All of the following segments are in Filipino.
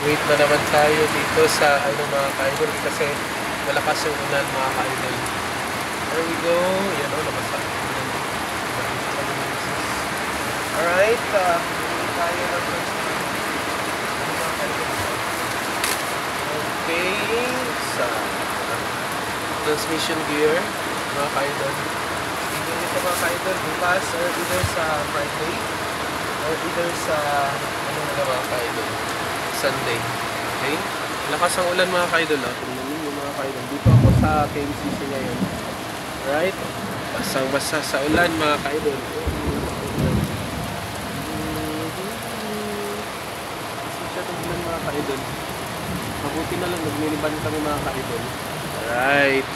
Wait na naman tayo dito sa ano mga ka-idol kasi malakas yung ulan mga ka-idol. There we go. Yan o, nabasa. Alright, hindi tayo ng okay, sa transmission gear mga ka-idol. Tignan nito mga ka-idol, bukas or either sa Friday or either sa ano na mga ka-idol, Sunday. Okay? Lakas ang ulan mga ka-idol. Tingnan niyo mga ka-idol. Dito ako sa KMCC ngayon. Alright? Basang-basa sa ulan mga ka-idol. Mga ka-idol. Mabuti na lang nagminiban kami mga ka-idol. Alright.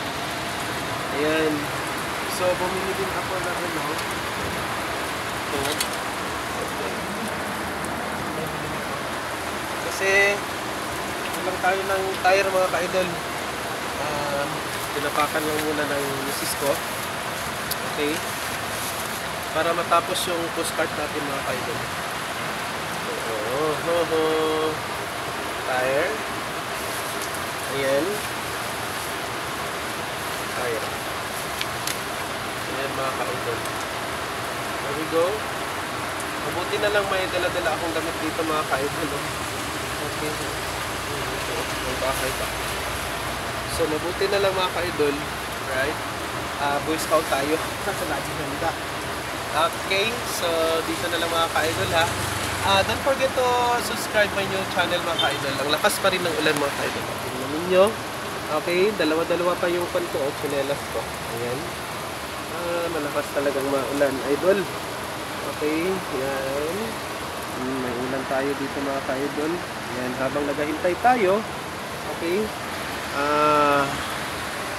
Ayan. So, bumili din ako ng ano. Ito. Kasi lang tayo ng tire mga ka-idol. Tinapakan lang muna ng misis ko. Okay. Para matapos yung postcard natin mga ka-idol. Tire. Ayan. Tire. Ayan mga ka-idol. There we go. Mabuti na lang may dala-dala akong gamit dito mga ka-idol. Okay. May bahay pa. So mabuti na lang mga ka-idol. Right? Boy Scout tayo. Sa lagi ganda. Okay. So dito na lang mga ka-idol ha. Don't forget to subscribe my new channel mga ka-idol. Ang lakas pa rin ng ulan mga ka-idol. Tingnan ninyo. Okay, dalawa-dalawa pa yung pan ko o chinelas ko. Ayan. Malakas talagang maulan, idol. Okay, yan. May ulan tayo dito mga ka-idol. Yan, habang naghahintay tayo. Okay.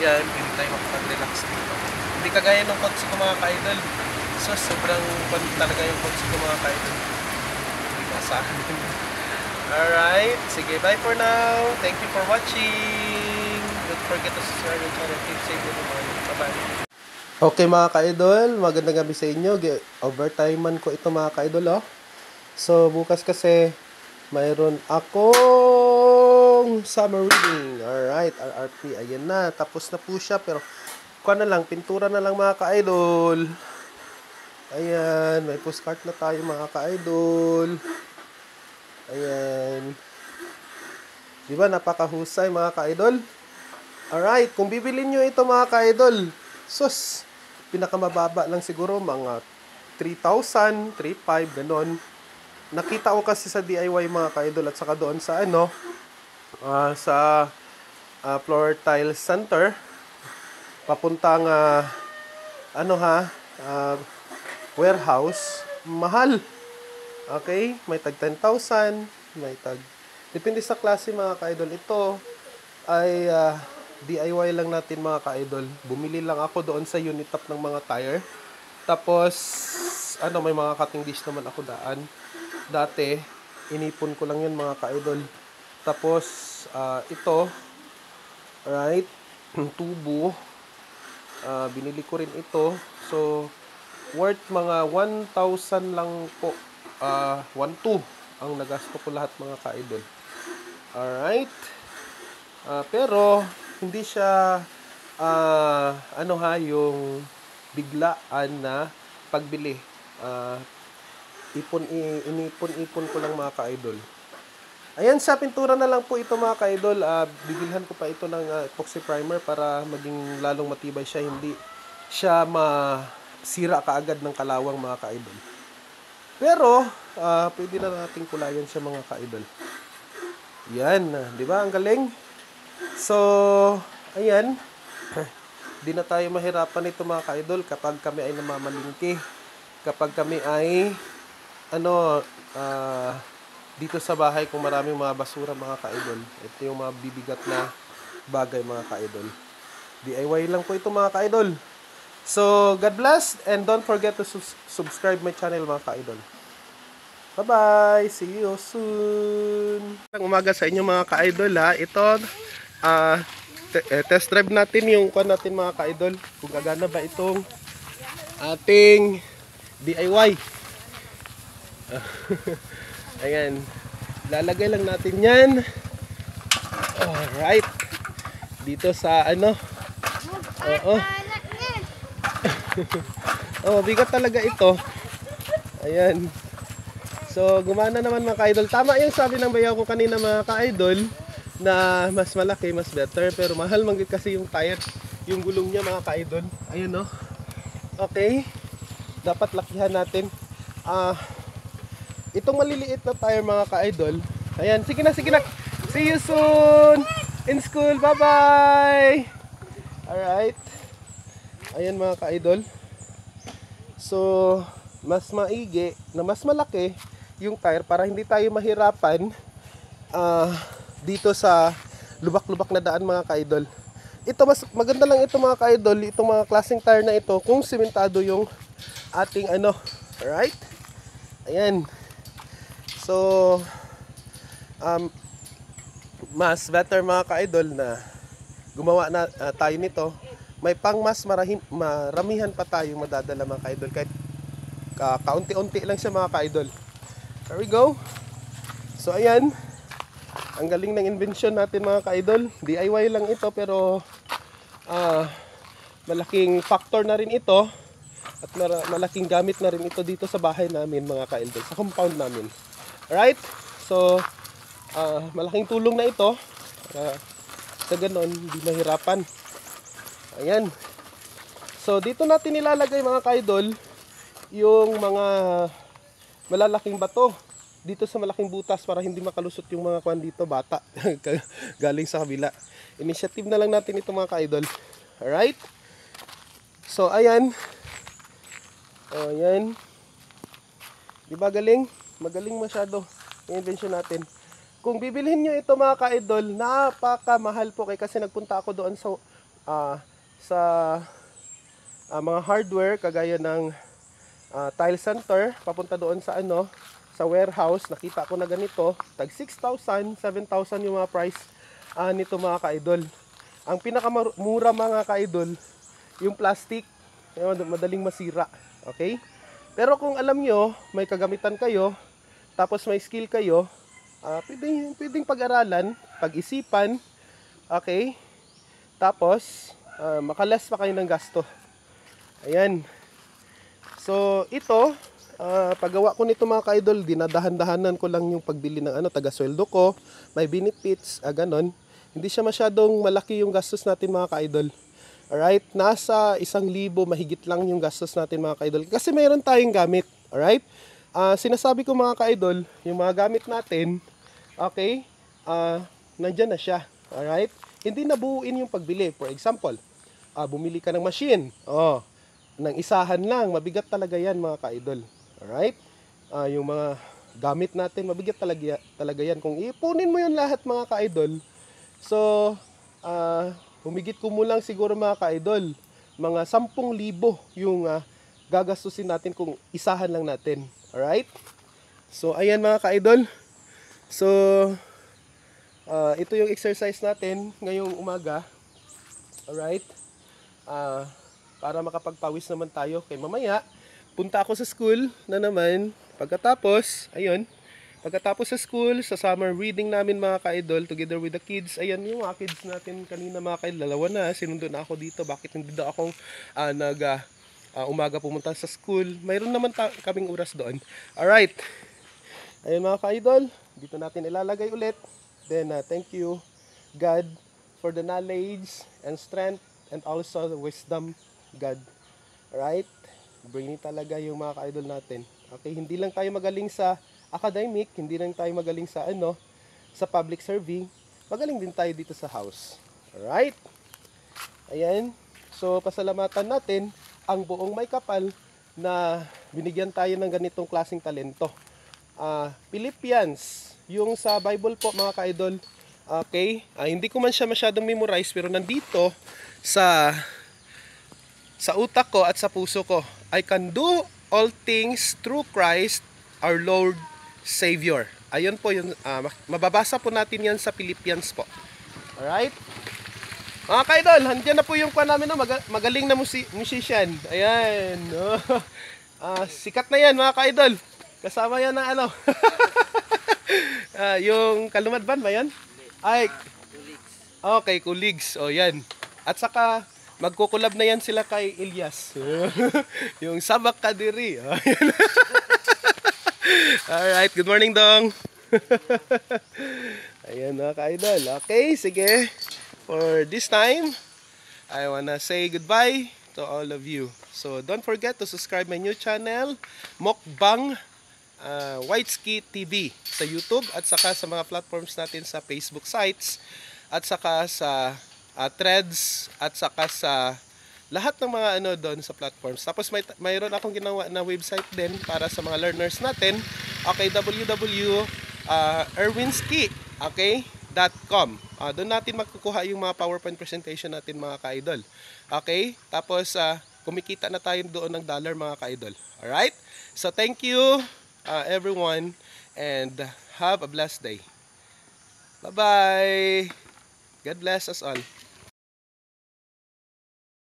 Yan, hindi tayo makapag-relax dito. Hindi kagaya ng kotse ko mga ka-idol. So, sobrang pan talaga yung kotse ko mga ka-idol. Alright, sige, bye for now. Thank you for watching. Don't forget to subscribe and channel. Keep safe everyone. Bye-bye. Okay mga ka-idol, magandang gabi sa inyo. Overtime man ko ito mga ka-idol. So bukas kasi mayroon akong summer reading. Alright, RRP. Ayan na, tapos na po siya. Pero kuha na lang, pintura na lang mga ka-idol. Ayan, may postcard na tayo mga ka-idol. Ayan. Diba, napakahusay mga ka-idol? Alright, kung bibilin nyo ito mga ka-idol, sus, pinakamababa lang siguro, mga 3,000, 3,500, ganon. Nakita ko kasi sa DIY mga ka-idol at saka doon sa ano, sa Floor Tile Center, papuntang, warehouse, mahal. Okay, may tag 10,000, may tag, depende sa klase mga ka-idol. Ito ay DIY lang natin mga ka-idol. Bumili lang ako doon sa Unitop ng mga tire. Tapos may mga cutting dish naman ako dati. Inipon ko lang yun mga ka-idol. Tapos ito, right, tubo, binili ko rin ito. So worth mga 1,000 lang po. 1,200 ang nagasto ko lahat mga ka-idol. Alright. Pero hindi siya yung biglaan na pagbili. Inipon ko lang mga ka-idol. Ayan, sa pintura na lang po ito mga ka-idol. Bibilhan ko pa ito ng epoxy primer para maging lalong matibay siya. Hindi siya masira kaagad ng kalawang mga ka-idol. Pero, pwede na nating kulayan siya mga ka-idol. Yan, di ba? Ang galing. So, ayan. Di na tayo mahirapan ito mga ka-idol kapag kami ay namamalingki. Kapag kami ay, dito sa bahay kung maraming mga basura mga ka-idol. Ito yung mga bibigat na bagay mga ka-idol. DIY lang po ito mga ka-idol. So, God bless and don't forget to subscribe my channel mga ka-idol. Bye-bye! See you soon! Umaga sa inyo mga ka-idol ha. Ito, test drive natin yung kuha natin mga ka-idol. Kung gagana ba itong ating DIY. Ayan. Lalagay lang natin yan. Alright. Dito sa ano. Oo. Oh, bigat talaga ito. Ayan. So, gumana naman mga ka-idol. Tama yung sabi ng bayaw ko kanina mga ka-idol na mas malaki, mas better. Pero mahal man kasi yung tire, yung gulong niya mga ka-idol. Ayun no. Okay. Dapat lakihan natin. Itong maliliit na tire mga ka-idol. Ayan, sige na, sige na. See you soon in school. Bye-bye. Alright. Ayan mga ka-idol. So, mas maigi na mas malaki yung tire para hindi tayo mahirapan dito sa lubak-lubak na daan mga ka-idol. Ito mas maganda lang ito mga ka-idol, itong mga klaseng tire na ito kung simentado yung ating ano. Alright? Ayan. So, mas better mga ka-idol na gumawa na tayo nito. May pang mas maramihan pa tayong madadala mga ka-idol kahit kaunti-unti lang siya mga ka-idol. There we go. So ayan, ang galing ng invention natin mga ka-idol. DIY lang ito pero malaking factor na rin ito at malaking gamit na rin ito dito sa bahay namin mga ka-idol, sa compound namin. Alright, so malaking tulong na ito sa ganon, hindi mahirapan. Ayan. So dito natin nilalagay mga ka-idol yung mga malalaking bato dito sa malaking butas para hindi makalusot yung mga kwan dito, bata galing sa kabila. Initiative na lang natin ito mga ka-idol. Alright. So ayan. Ayan. Diba galing? Magaling masyado yung invention natin. Kung bibilhin nyo ito mga ka-idol, napakamahal po kasi nagpunta ako doon sa mga hardware kagaya ng tile center, papunta doon sa ano, sa warehouse. Nakita ko na ganito, tag 6,000, 7,000 yung mga price nito mga ka-idol. Ang pinakamura mga ka-idol, yung plastic, madaling masira. Okay? Pero kung alam nyo, may kagamitan kayo, tapos may skill kayo, pwedeng pag-aralan, pag-isipan, okay? Tapos makalas pa kayo ng gasto. Ayan. So ito, paggawa ko nito mga ka-idol, dinadahan-dahanan ko lang yung pagbili ng taga-sweldo ko, may benefits, ganon. Hindi siya masyadong malaki yung gastos natin mga ka-idol. Alright, nasa 1,000 mahigit lang yung gastos natin mga ka-idol. Kasi mayroon tayong gamit. Alright, sinasabi ko mga ka-idol, yung mga gamit natin, okay, nandyan na siya. Alright, hindi nabuuin yung pagbili. For example, bumili ka ng machine, ng isahan lang, mabigat talaga yan mga ka-idol. Alright, yung mga gamit natin, mabigat talaga yan. Kung ipunin mo yun lahat mga ka-idol, so humigit kumulang siguro mga ka-idol, mga 10,000 yung gagastusin natin kung isahan lang natin. Alright, so ayan mga ka-idol. So ito yung exercise natin ngayong umaga. Alright, para makapagpawis naman tayo. Kay mamaya punta ako sa school na naman. Pagkatapos, ayun, pagkatapos sa school, sa summer reading namin mga ka-idol, together with the kids. Ayan yung mga kids natin kanina mga ka-idol, dalawa na, sinundo na ako dito. Bakit hindi daw akong umaga pumunta sa school? Mayroon naman kaming oras doon. Alright, ayun mga ka-idol, dito natin ilalagay ulit. Then thank you God for the knowledge and strength and also the wisdom, God. Alright, brainy talaga yung mga ka-idol natin. Okay, hindi lang tayo magaling sa academic, hindi lang tayo magaling sa sa public serving, magaling din tayo dito sa house. Alright, ayan. So pasalamatan natin ang buong may kapal na binigyan tayo ng ganitong klaseng talento. Philippians, yung sa Bible po mga ka-idol. Okay, hindi ko man siya masyadong memorize pero nandito sa utak ko at sa puso ko. I can do all things through Christ our Lord Savior. Ayun po yun, mababasa po natin yan sa Philippians po. Alright, mga ka-idol, handyan na po yung pa namin, magaling na musician. Ayan, sikat na yan mga ka-idol. Kasama yan ng Yung Kalumadban ba yan? Ay, okay, Kuligs. O yan. At saka, magkukulab na yan sila kay Ilyas. Yung Sabak Kadiri. O, yan. Alright, good morning, Dong. Ayan mga ka-idol. Okay, sige. For this time, I wanna say goodbye to all of you. So don't forget to subscribe my new channel, Mukbang Whiteski TV sa YouTube at saka sa mga platforms natin sa Facebook sites at saka sa Threads at saka sa lahat ng mga ano doon sa platforms. Tapos mayroon akong ginawa na website din para sa mga learners natin. Okay, www.erwinski, okay, .com. Doon natin magkukuha yung mga PowerPoint presentation natin mga ka-idol. Okay? Tapos kumikita na tayo doon ng dollar mga ka-idol. Alright? So thank you everyone and have a blessed day. Bye-bye. God bless us all.